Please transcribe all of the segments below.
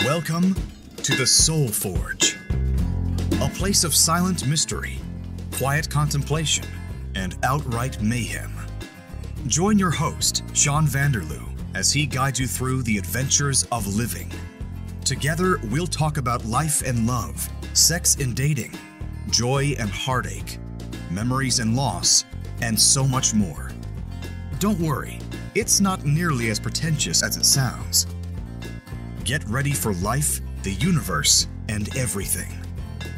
Welcome to the Soul Forge, a place of silent mystery, quiet contemplation, and outright mayhem. Join your host, Sean Vanderloo, as he guides you through the adventures of living. Together, we'll talk about life and love, sex and dating, joy and heartache, memories and loss, and so much more. Don't worry, it's not nearly as pretentious as it sounds. Get ready for life, the universe, and everything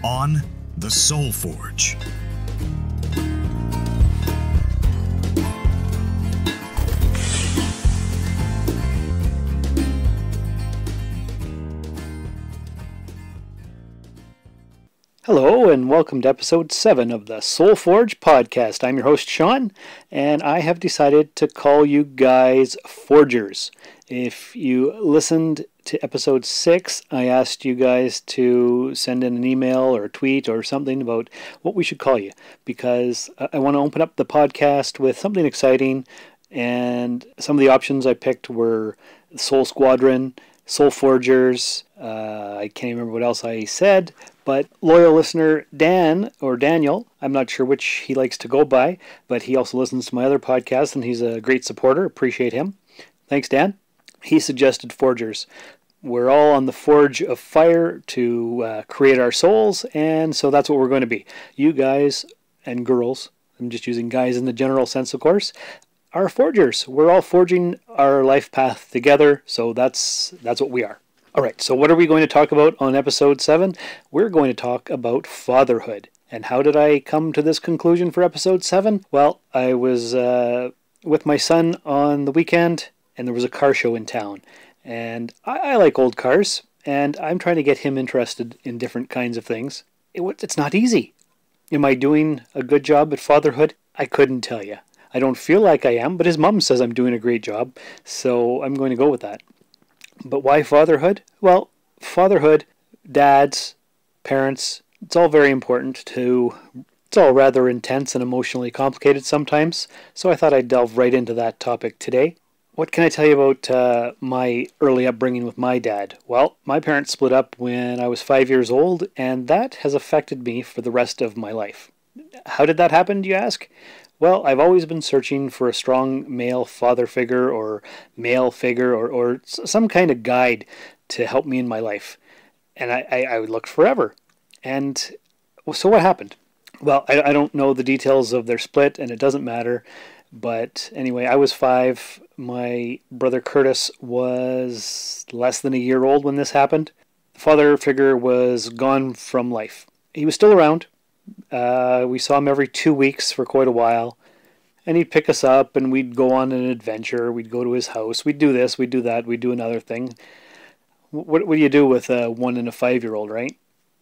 on the Soul Forge. Hello and welcome to episode 7 of the Soul Forge podcast. I'm your host Sean, and I have decided to call you guys Forgers. If you listened to episode 6, I asked you guys to send in an email or a tweet or something about what we should call you, because I want to open up the podcast with something exciting, and some of the options I picked were Soul Squadron, Soul Forgers, I can't remember what else I said, but loyal listener Dan, or Daniel, I'm not sure which he likes to go by, but he also listens to my other podcasts and he's a great supporter. Appreciate him. Thanks, Dan. He suggested Forgers. We're all on the forge of fire to create our souls, and so that's what we're going to be. You guys and girls, I'm just using guys in the general sense, of course, are forgers. We're all forging our life path together, so that's what we are. All right, so what are we going to talk about on episode 7? We're going to talk about fatherhood. And how did I come to this conclusion for episode 7? Well, I was with my son on the weekend, and there was a car show in town. And I like old cars, and I'm trying to get him interested in different kinds of things. It's not easy. Am I doing a good job at fatherhood? I couldn't tell you. I don't feel like I am, but his mom says I'm doing a great job, so I'm going to go with that. But why fatherhood? Well, fatherhood, dads, parents, it's all very important it's all rather intense and emotionally complicated sometimes, so I thought I'd delve right into that topic today. What can I tell you about my early upbringing with my dad? Well, my parents split up when I was 5 years old, and that has affected me for the rest of my life. How did that happen, do you ask? Well, I've always been searching for a strong male father figure or male figure or some kind of guide to help me in my life. And I would look forever. And so what happened? Well, I don't know the details of their split, and it doesn't matter. But anyway, I was 5. My brother Curtis was less than a year old when this happened. The father figure was gone from life. He was still around. We saw him every 2 weeks for quite a while, and he'd pick us up and we'd go on an adventure. We'd go to his house. We'd do this, we'd do that, we'd do another thing. What do you do with a 1 and a 5-year-old, right?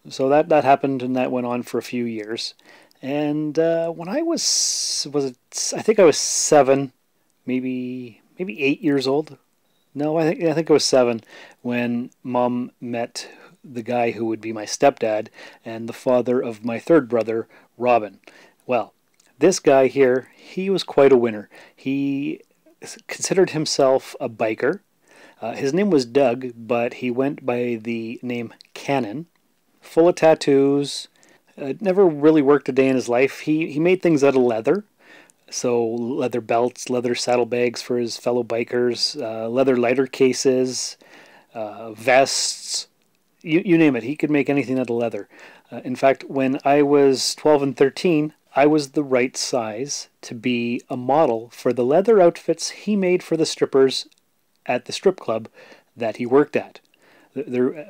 So that happened, and that went on for a few years. And when I I think I was 7, maybe 8 years old. No, I think I was 7 when Mom met the guy who would be my stepdad and the father of my third brother, Robin. Well, this guy here, he was quite a winner. He considered himself a biker. His name was Doug, but he went by the name Cannon. Full of tattoos. Never really worked a day in his life. He made things out of leather. So leather belts, leather saddlebags for his fellow bikers, leather lighter cases, vests, you name it. He could make anything out of leather. In fact, when I was 12 and 13, I was the right size to be a model for the leather outfits he made for the strippers at the strip club that he worked at.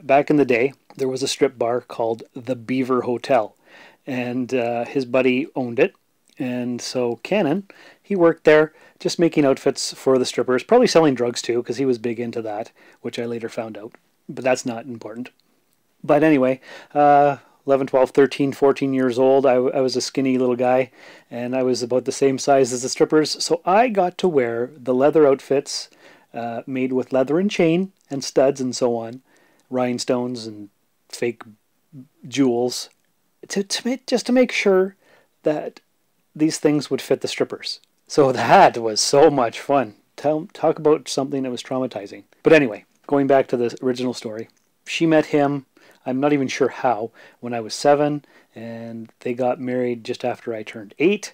Back in the day, there was a strip bar called the Beaver Hotel, and his buddy owned it. And so Cannon, he worked there just making outfits for the strippers, probably selling drugs too, because he was big into that, which I later found out. But that's not important. But anyway, 11, 12, 13, 14 years old, I was a skinny little guy, and I was about the same size as the strippers, so I got to wear the leather outfits made with leather and chain and studs and so on, rhinestones and fake jewels, just to make sure that these things would fit the strippers. So that was so much fun. Talk about something that was traumatizing. But anyway, going back to the original story. she met him, I'm not even sure how, when I was 7, and they got married just after I turned 8.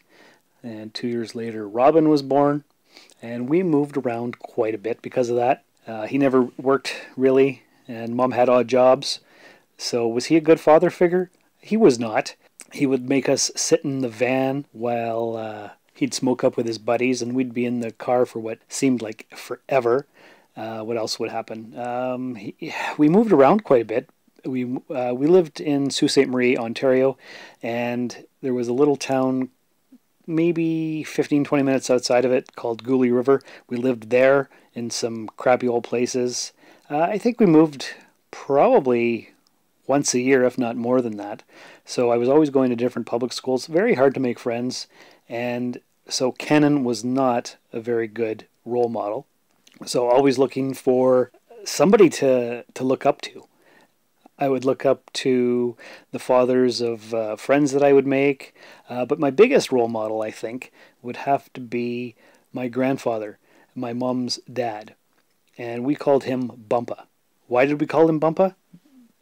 And 2 years later, Robin was born, and we moved around quite a bit because of that. He never worked really, and Mom had odd jobs. So was he a good father figure? He was not. He would make us sit in the van while he'd smoke up with his buddies, and we'd be in the car for what seemed like forever. What else would happen? We moved around quite a bit. We lived in Sault Ste. Marie, Ontario, and there was a little town maybe 15-20 minutes outside of it called Goulet River. We lived there in some crappy old places. I think we moved probably once a year, if not more than that. So I was always going to different public schools. Very hard to make friends. And so Kenan was not a very good role model. So always looking for somebody to look up to. I would look up to the fathers of friends that I would make. But my biggest role model, I think, would have to be my grandfather, my mom's dad. And we called him Bumpa. Why did we call him Bumpa?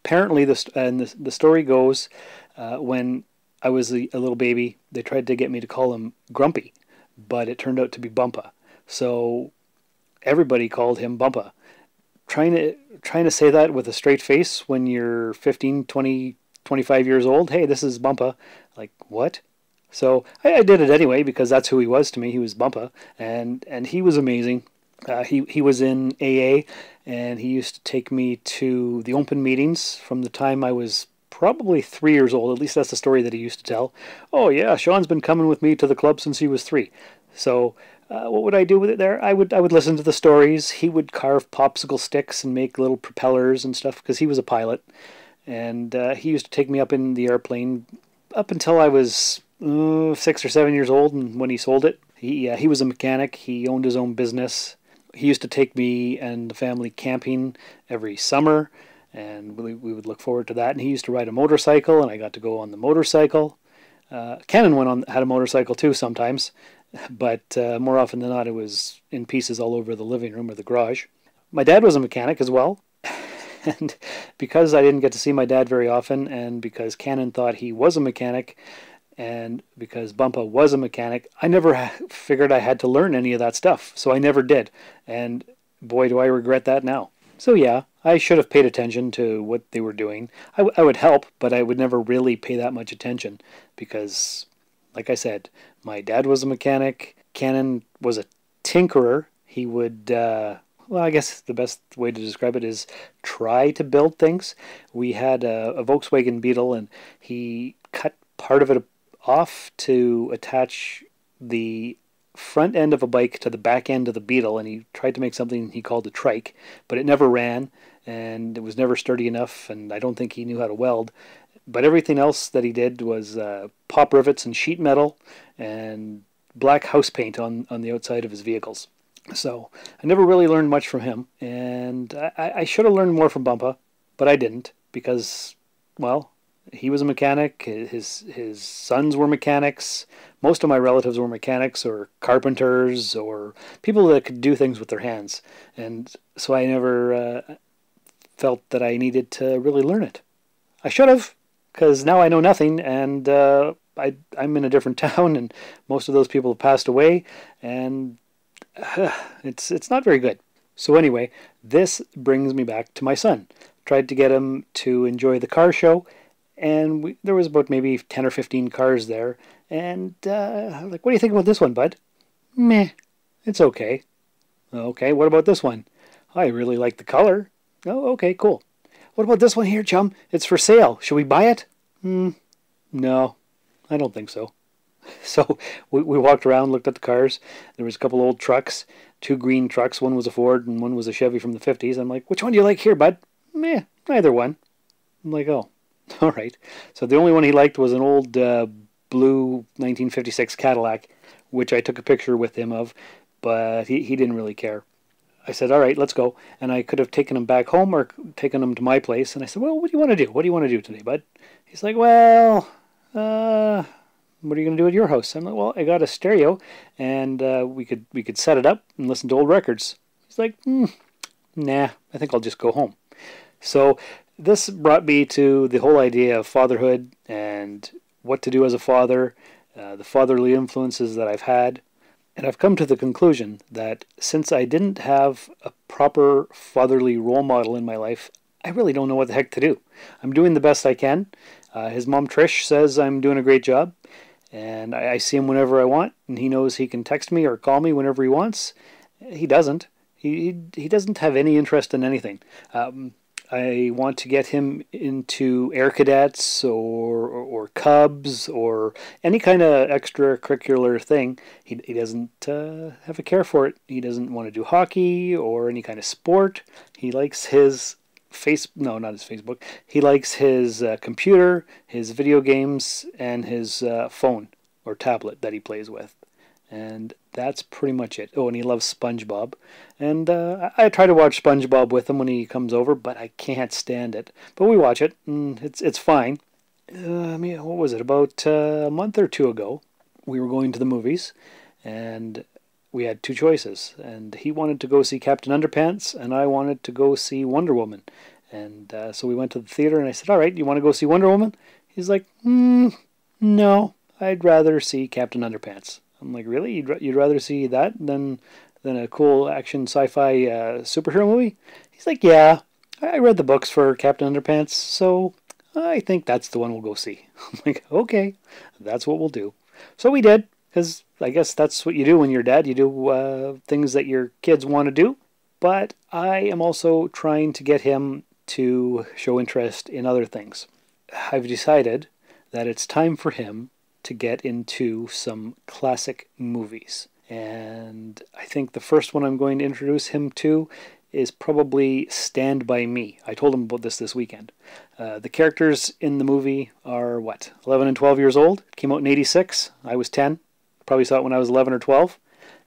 Apparently, the story goes, when I was a little baby, they tried to get me to call him Grumpy, but it turned out to be Bumpa. So everybody called him Bumpa. Trying to say that with a straight face when you're 15, 20, 25 years old. Hey, this is Bumpa. Like, what? So I did it anyway because that's who he was to me. He was Bumpa, and he was amazing. He was in AA, and he used to take me to the open meetings from the time I was probably 3 years old. At least that's the story that he used to tell. Oh yeah, Sean's been coming with me to the club since he was 3. So what would I do with it there? I would listen to the stories. He would carve popsicle sticks and make little propellers and stuff because he was a pilot. And he used to take me up in the airplane up until I was 6 or 7 years old, and when he sold it. He was a mechanic. He owned his own business. He used to take me and the family camping every summer, and we would look forward to that. And he used to ride a motorcycle, and I got to go on the motorcycle. Kenan had a motorcycle too sometimes, but more often than not it was in pieces all over the living room or the garage. My dad was a mechanic as well, and because I didn't get to see my dad very often, and because Kenan thought he was a mechanic, and because Bumpa was a mechanic, I never figured I had to learn any of that stuff, so I never did. And boy, do I regret that now. So yeah, I should have paid attention to what they were doing. I would help, but I would never really pay that much attention because, like I said, my dad was a mechanic. Kenan was a tinkerer. He would, well, I guess the best way to describe it is try to build things. We had a Volkswagen Beetle, and he cut part of it off to attach the front end of a bike to the back end of the Beetle, and he tried to make something he called a trike, but it never ran, and it was never sturdy enough, and I don't think he knew how to weld. But everything else that he did was pop rivets and sheet metal and black house paint on the outside of his vehicles. So I never really learned much from him, and I should have learned more from Bumpa, but I didn't because, well, he was a mechanic. His sons were mechanics. Most of my relatives were mechanics or carpenters or people that could do things with their hands. And so I never felt that I needed to really learn it. I should have, because now I know nothing, and I'm in a different town, and most of those people have passed away, and it's not very good. So anyway, this brings me back to my son. Tried to get him to enjoy the car show, and there was about maybe 10 or 15 cars there. And like, what do you think about this one, bud? Meh, it's okay. Okay, what about this one? I really like the color. Oh, okay, cool. What about this one here, chum? It's for sale. Should we buy it? No, I don't think so. So we walked around, looked at the cars. There was a couple old trucks, 2 green trucks. One was a Ford and one was a Chevy from the 50s. I'm like, which one do you like here, bud? Meh, neither one. I'm like, oh. All right. So the only one he liked was an old blue 1956 Cadillac, which I took a picture with him of, but he didn't really care. I said, all right, let's go. And I could have taken him back home or taken him to my place. And I said, well, what do you want to do? What do you want to do today, bud? He's like, well, what are you going to do at your house? I'm like, well, I got a stereo, and we could set it up and listen to old records. He's like, nah, I think I'll just go home. So this brought me to the whole idea of fatherhood and what to do as a father, the fatherly influences that I've had. And I've come to the conclusion that since I didn't have a proper fatherly role model in my life, I really don't know what the heck to do. I'm doing the best I can. His mom Trish says I'm doing a great job, and I see him whenever I want, and he knows he can text me or call me whenever he wants. He doesn't. He doesn't have any interest in anything. I want to get him into Air Cadets or Cubs or any kind of extracurricular thing. He doesn't have a care for it. He doesn't want to do hockey or any kind of sport. He likes his no, not his Facebook. He likes his computer, his video games, and his phone or tablet that he plays with. And that's pretty much it. Oh, and he loves SpongeBob. And I try to watch SpongeBob with him when he comes over, but I can't stand it. But we watch it, and it's fine. What was it? About a month or two ago, we were going to the movies, and we had two choices. And he wanted to go see Captain Underpants, and I wanted to go see Wonder Woman. And so we went to the theater, and I said, "All right, you want to go see Wonder Woman?" He's like, "No, I'd rather see Captain Underpants." I'm like, "Really? You'd rather see that than a cool action sci-fi superhero movie?" He's like, "Yeah, I read the books for Captain Underpants, so I think that's the one we'll go see." I'm like, "Okay, that's what we'll do." So we did, because I guess that's what you do when you're a dad. You do things that your kids want to do. But I am also trying to get him to show interest in other things. I've decided that it's time for him to get into some classic movies. And I think the first one I'm going to introduce him to is probably Stand By Me. I told him about this weekend. The characters in the movie are, 11 and 12 years old. It came out in 86. I was 10. Probably saw it when I was 11 or 12.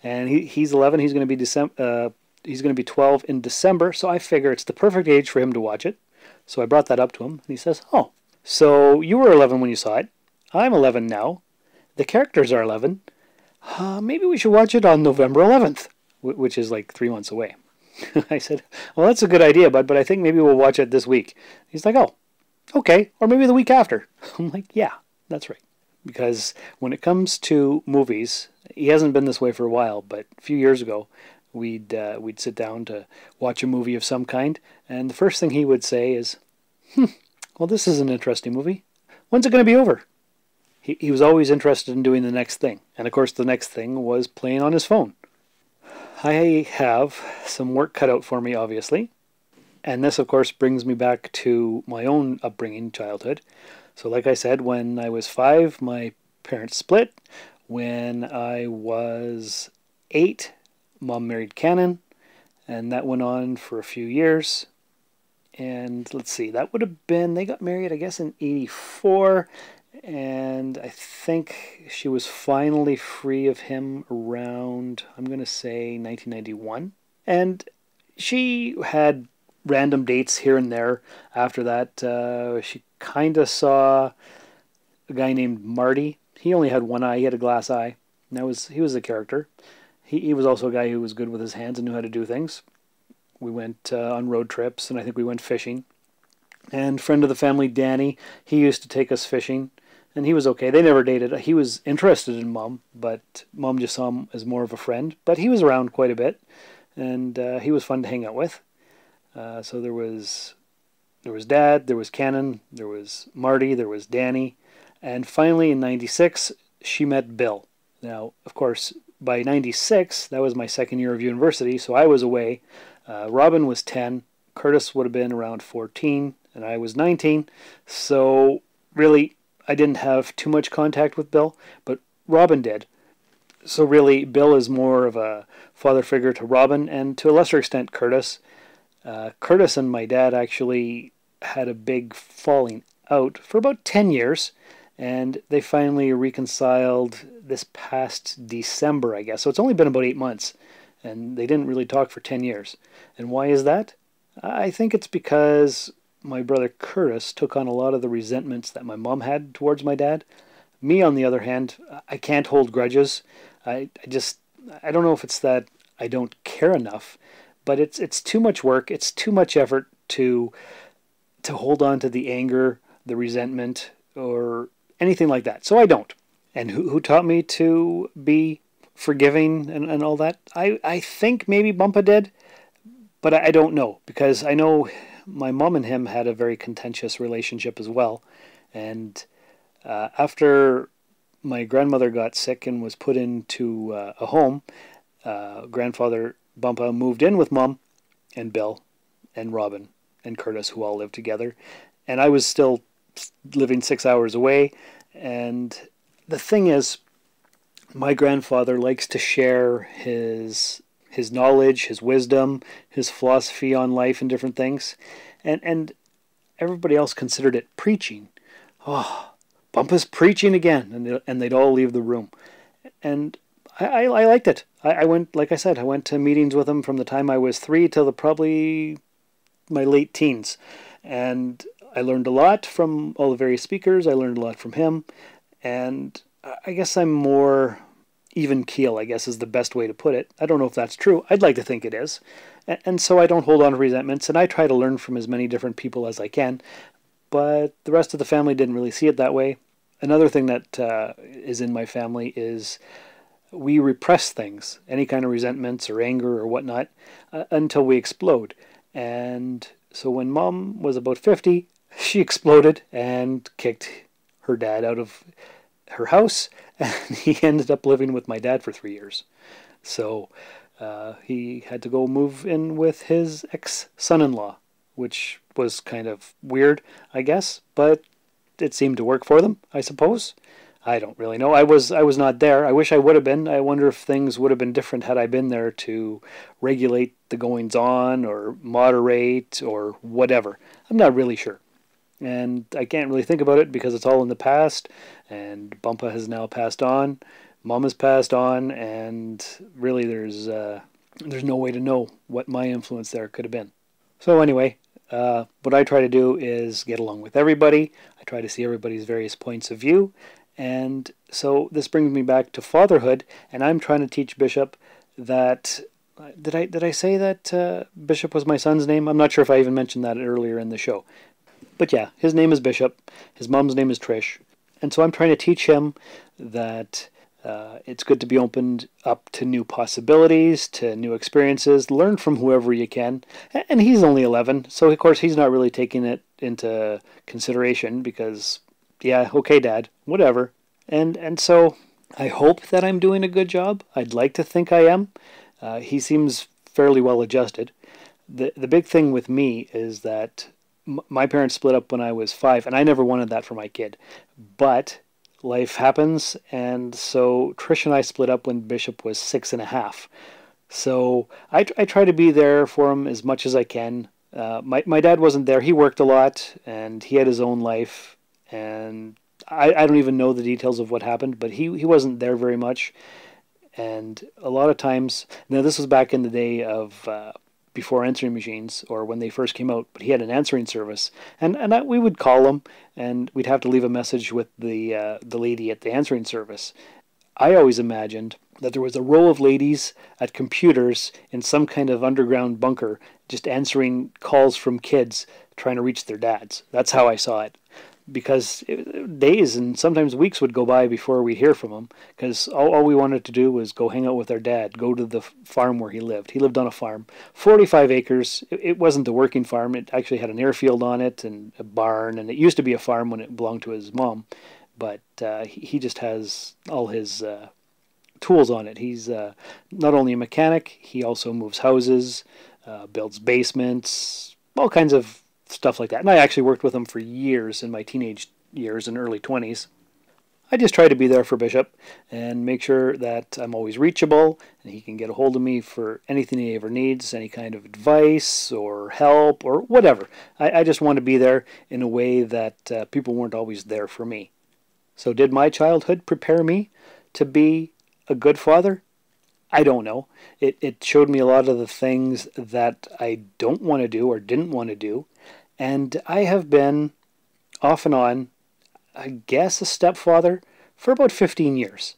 And he's 11. He's going to be 12 in December, so I figure it's the perfect age for him to watch it. So I brought that up to him, and he says, "Oh, so you were 11 when you saw it. I'm 11 now. The characters are 11. Maybe we should watch it on November 11th, which is like 3 months away." I said, "Well, that's a good idea, bud, but I think maybe we'll watch it this week." He's like, "Oh, okay, or maybe the week after." I'm like, "Yeah, that's right." Because when it comes to movies, he hasn't been this way for a while, but a few years ago, we'd sit down to watch a movie of some kind, and the first thing he would say is, "Well, this is an interesting movie. When's it going to be over?" He was always interested in doing the next thing. And of course the next thing was playing on his phone. I have some work cut out for me, obviously. And this, of course, brings me back to my own upbringing, childhood. So like I said, when I was 5, my parents split. When I was 8, Mom married Cannon. And that went on for a few years. And let's see, that would have been, they got married, I guess, in 84. And I think she was finally free of him around, I'm going to say, 1991. And she had random dates here and there after that. She kind of saw a guy named Marty. He only had one eye. He had a glass eye. And he was a character. He was also a guy who was good with his hands and knew how to do things. We went on road trips, and I think we went fishing. And friend of the family, Danny, he used to take us fishing, and he was okay. They never dated. He was interested in Mom, but Mom just saw him as more of a friend. But he was around quite a bit, and he was fun to hang out with. So there was Dad, there was Cannon, there was Marty, there was Danny, and finally in '96 she met Bill. Now, of course, by '96 that was my second year of university, so I was away. Robin was 10, Curtis would have been around 14, and I was 19. So really, I didn't have too much contact with Bill, but Robin did. So really, Bill is more of a father figure to Robin, and to a lesser extent, Curtis. Curtis and my dad actually had a big falling out for about 10 years, and they finally reconciled this past December, I guess. So it's only been about 8 months, and they didn't really talk for 10 years. And why is that? I think it's because my brother Curtis took on a lot of the resentments that my mom had towards my dad. Me, on the other hand, I can't hold grudges. I don't know if it's that I don't care enough, but it's too much work, it's too much effort to to hold on to the anger, the resentment, or anything like that. So I don't. And who taught me to be forgiving and all that? I think maybe Bumpa did, but I don't know, because I know my mom and him had a very contentious relationship as well. And after my grandmother got sick and was put into a home, grandfather Bumpa moved in with Mom and Bill and Robin and Curtis, who all lived together. And I was still living 6 hours away. And the thing is, my grandfather likes to share his knowledge, his wisdom, his philosophy on life and different things. And everybody else considered it preaching. Oh, Bumpa's preaching again. And they'd all leave the room. And I liked it. I went, like I said, I went to meetings with him from the time I was 3 till probably my late teens. And I learned a lot from all the various speakers. I learned a lot from him. And I guess I'm more even keel, I guess is the best way to put it. I don't know if that's true. I'd like to think it is. And so I don't hold on to resentments, and I try to learn from as many different people as I can. But the rest of the family didn't really see it that way. Another thing that is in my family is we repress things, any kind of resentments or anger or whatnot, until we explode. And so when Mom was about 50, she exploded and kicked her dad out of her house, and he ended up living with my dad for 3 years. So he had to go move in with his ex-son-in-law, which was kind of weird, I guess, but it seemed to work for them, I suppose. I don't really know. I was not there. I wish I would have been. I wonder if things would have been different had I been there to regulate the goings-on or moderate or whatever. I'm not really sure. And I can't really think about it because it's all in the past, and Bumpa has now passed on, Mom has passed on, and really there's no way to know what my influence there could have been. So anyway, what I try to do is get along with everybody. I try to see everybody's various points of view. And so this brings me back to fatherhood, and I'm trying to teach Bishop that... Did I say that Bishop was my son's name? I'm not sure if I even mentioned that earlier in the show. But yeah, his name is Bishop. His mom's name is Trish. And so I'm trying to teach him that it's good to be opened up to new possibilities, to new experiences, learn from whoever you can. And he's only 11, so of course he's not really taking it into consideration because, yeah, okay, Dad, whatever. And so I hope that I'm doing a good job. I'd like to think I am. He seems fairly well adjusted. The big thing with me is that my parents split up when I was 5, and I never wanted that for my kid. But life happens, and so Trish and I split up when Bishop was 6.5. So I try to be there for him as much as I can. My dad wasn't there. He worked a lot, and he had his own life. And I don't even know the details of what happened, but he wasn't there very much. And a lot of times, now this was back in the day of before answering machines, or when they first came out, but he had an answering service, and we would call him, and we'd have to leave a message with the lady at the answering service. I always imagined that there was a row of ladies at computers in some kind of underground bunker, just answering calls from kids trying to reach their dads. That's how I saw it. Because days and sometimes weeks would go by before we'd hear from him, because all we wanted to do was go hang out with our dad, go to the farm where he lived. He lived on a farm, 45 acres. It wasn't a working farm. It actually had an airfield on it and a barn, and it used to be a farm when it belonged to his mom. But he just has all his tools on it. He's not only a mechanic, he also moves houses, builds basements, all kinds of stuff like that. And I actually worked with him for years in my teenage years and early 20s. I just try to be there for Bishop and make sure that I'm always reachable and he can get a hold of me for anything he ever needs, any kind of advice or help or whatever. I just want to be there in a way that people weren't always there for me. So did my childhood prepare me to be a good father? I don't know. It showed me a lot of the things that I don't want to do or didn't want to do. And I have been, off and on, I guess a stepfather for about 15 years.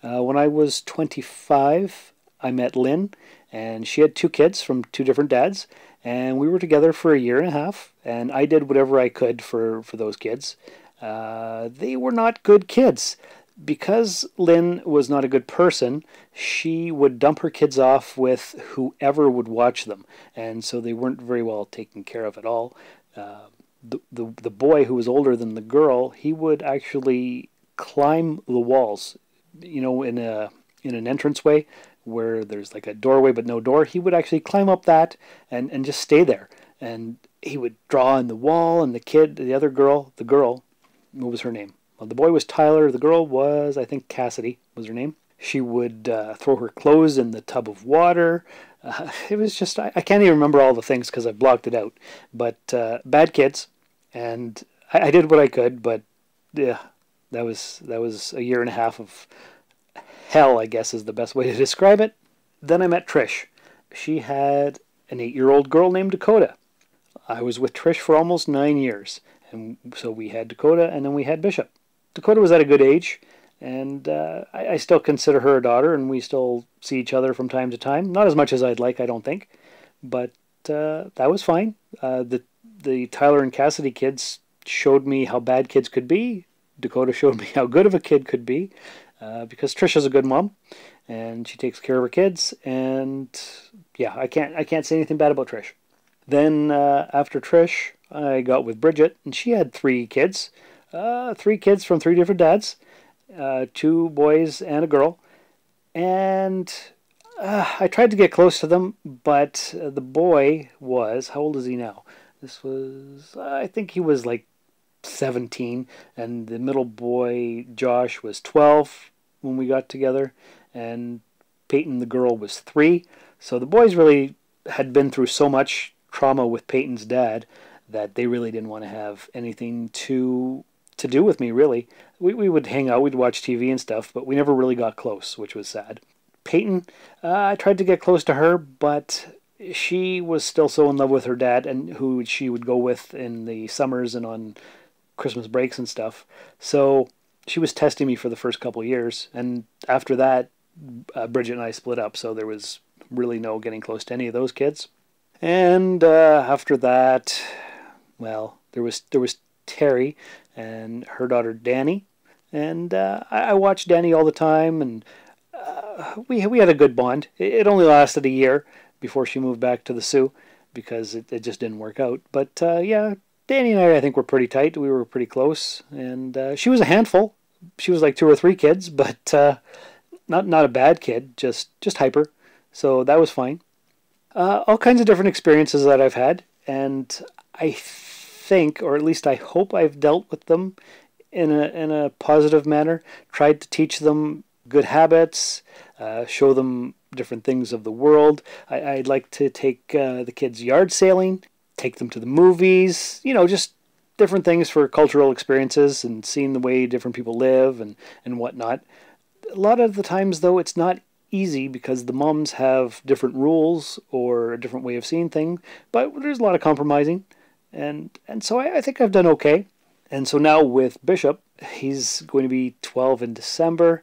When I was 25, I met Lynn, and she had 2 kids from 2 different dads, and we were together for a year and a half, and I did whatever I could for those kids. They were not good kids. Because Lynn was not a good person, she would dump her kids off with whoever would watch them, and so they weren't very well taken care of at all. The boy who was older than the girl, he would actually climb the walls, in an entranceway where there's like a doorway but no door. He would actually climb up that and just stay there, and he would draw on the wall. And the other girl, what was her name? Well, the boy was Tyler. The girl was, I think, Cassidy was her name. She would throw her clothes in the tub of water. It was just, I can't even remember all the things because I blocked it out. But bad kids, and I did what I could. But yeah, that was a year and a half of hell, I guess is the best way to describe it. Then I met Trish. She had an 8-year-old girl named Dakota. I was with Trish for almost 9 years. And so we had Dakota, and then we had Bishop. Dakota was at a good age, and I still consider her a daughter, and we still see each other from time to time. Not as much as I'd like, I don't think, but that was fine. The Tyler and Cassidy kids showed me how bad kids could be. Dakota showed me how good of a kid could be, because Trish is a good mom, and she takes care of her kids. And yeah, I can't say anything bad about Trish. Then after Trish, I got with Bridget, and she had 3 kids. 3 kids from 3 different dads, 2 boys and a girl. And I tried to get close to them, but the boy was, how old is he now? This was, I think he was like 17, and the middle boy, Josh, was 12 when we got together, and Peyton, the girl, was 3. So the boys really had been through so much trauma with Peyton's dad that they really didn't want to have anything to do with me, really. We would hang out, we'd watch TV and stuff, but we never really got close, which was sad. Peyton, I tried to get close to her, but she was still so in love with her dad, and who she would go with in the summers and on Christmas breaks and stuff. So she was testing me for the first couple of years, and after that, Bridget and I split up, so there was really no getting close to any of those kids. And after that, well, there was Terry and her daughter Danny, and I watched Danny all the time, and we had a good bond. It only lasted a year before she moved back to the Sioux because it just didn't work out. But yeah, Danny and I think, were pretty tight. We were pretty close, and she was a handful. She was like 2 or 3 kids, but not a bad kid, just hyper. So that was fine. All kinds of different experiences that I've had, and I think, or at least I hope, I've dealt with them in a positive manner. Tried to teach them good habits, show them different things of the world. I'd like to take the kids yard sailing, take them to the movies, just different things for cultural experiences and seeing the way different people live and whatnot. A lot of the times, though, it's not easy because the moms have different rules or a different way of seeing things, but there's a lot of compromising, and so I think I've done okay. And so now with Bishop, he's going to be 12 in December.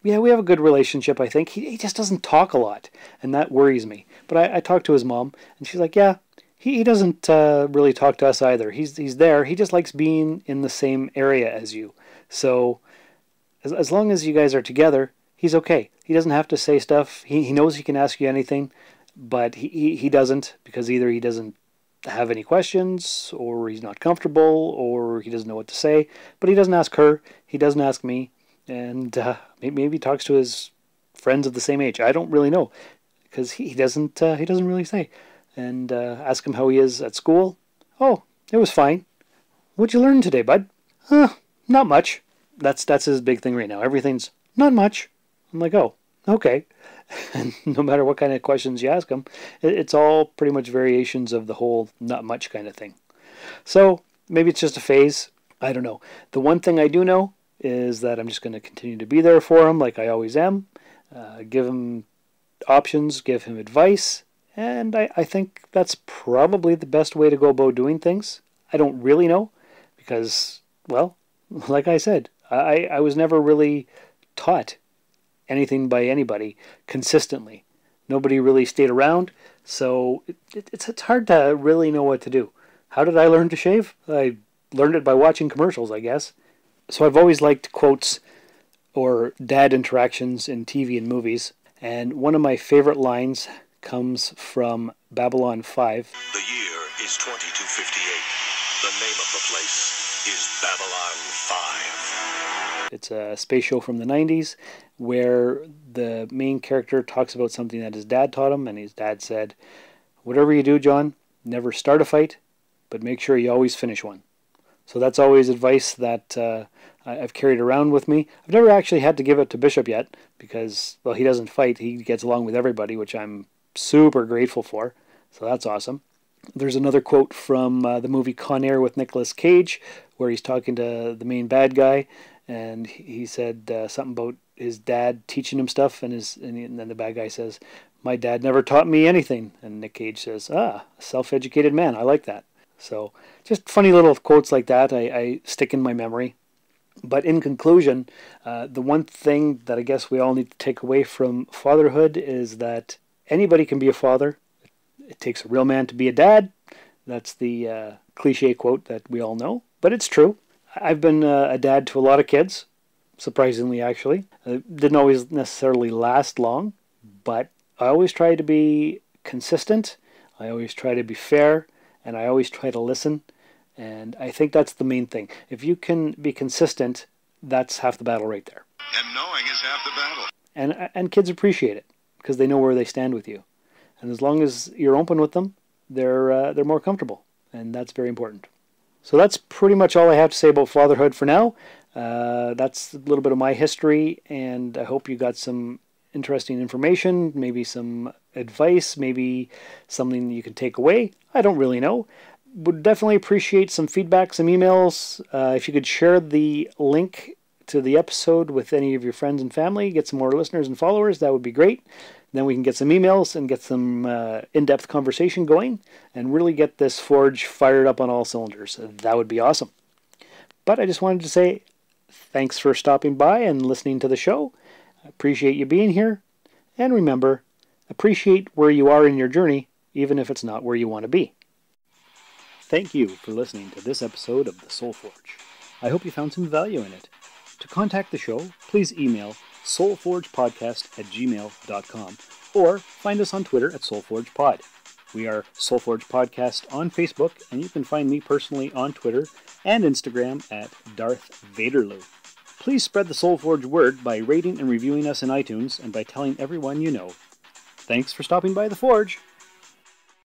Yeah, we have a good relationship, I think. He just doesn't talk a lot, and that worries me. But I talked to his mom, and she's like, yeah, he doesn't really talk to us either. He's there. He just likes being in the same area as you. So as long as you guys are together, he's okay. He doesn't have to say stuff. He knows he can ask you anything, but he doesn't, because either he doesn't have any questions, or he's not comfortable, or he doesn't know what to say. But he doesn't ask her. He doesn't ask me. And maybe he talks to his friends of the same age. I don't really know, because he doesn't really say. And ask him how he is at school. Oh, it was fine. What'd you learn today, bud? Not much. That's his big thing right now. Everything's not much. I'm like, oh, okay. And no matter what kind of questions you ask him, it's all pretty much variations of the whole not much kind of thing. So maybe it's just a phase. I don't know. The one thing I do know is that I'm just going to continue to be there for him like I always am. Give him options, give him advice, and I think that's probably the best way to go about doing things. I don't really know because, well, like I said, I was never really taught anything by anybody consistently. Nobody really stayed around, so it's hard to really know what to do. How did I learn to shave? I learned it by watching commercials, I guess. So I've always liked quotes or dad interactions in TV and movies, and one of my favorite lines comes from Babylon 5. The year is 2258. The name of the place is Babylon 5. It's a space show from the 90s where the main character talks about something that his dad taught him, and his dad said, "Whatever you do, John, never start a fight, but make sure you always finish one." So that's always advice that I've carried around with me. I've never actually had to give it to Bishop yet because, well, he doesn't fight. He gets along with everybody, which I'm super grateful for. So that's awesome. There's another quote from the movie Con Air with Nicolas Cage where he's talking to the main bad guy, and he said something about his dad teaching him stuff, and then the bad guy says, "My dad never taught me anything." And Nick Cage says, "Ah, a self-educated man. I like that." So just funny little quotes like that I stick in my memory. But in conclusion, the one thing that I guess we all need to take away from fatherhood is that anybody can be a father. It takes a real man to be a dad. That's the cliche quote that we all know, but it's true. I've been a dad to a lot of kids, surprisingly actually. It didn't always necessarily last long, but I always try to be consistent. I always try to be fair. And I always try to listen, and I think that's the main thing. If you can be consistent, that's half the battle right there. And knowing is half the battle. And kids appreciate it because they know where they stand with you. And as long as you're open with them, they're more comfortable, and that's very important. So that's pretty much all I have to say about fatherhood for now. That's a little bit of my history, and I hope you got some interesting information, maybe some advice, maybe something you can take away. I don't really know. Would definitely appreciate some feedback, some emails. If you could share the link to the episode with any of your friends and family, get some more listeners and followers, that would be great. Then we can get some emails and get some in-depth conversation going and really get this forge fired up on all cylinders. That would be awesome. But I just wanted to say thanks for stopping by and listening to the show. I appreciate you being here. And remember, appreciate where you are in your journey, even if it's not where you want to be. Thank you for listening to this episode of The Soul Forge. I hope you found some value in it. To contact the show, please email soulforgepodcast@gmail.com or find us on Twitter at soulforgepod. We are Soulforge Podcast on Facebook, and you can find me personally on Twitter and Instagram at Darth Vaderloo. Please spread the Soulforge word by rating and reviewing us in iTunes and by telling everyone you know. Thanks for stopping by the Forge.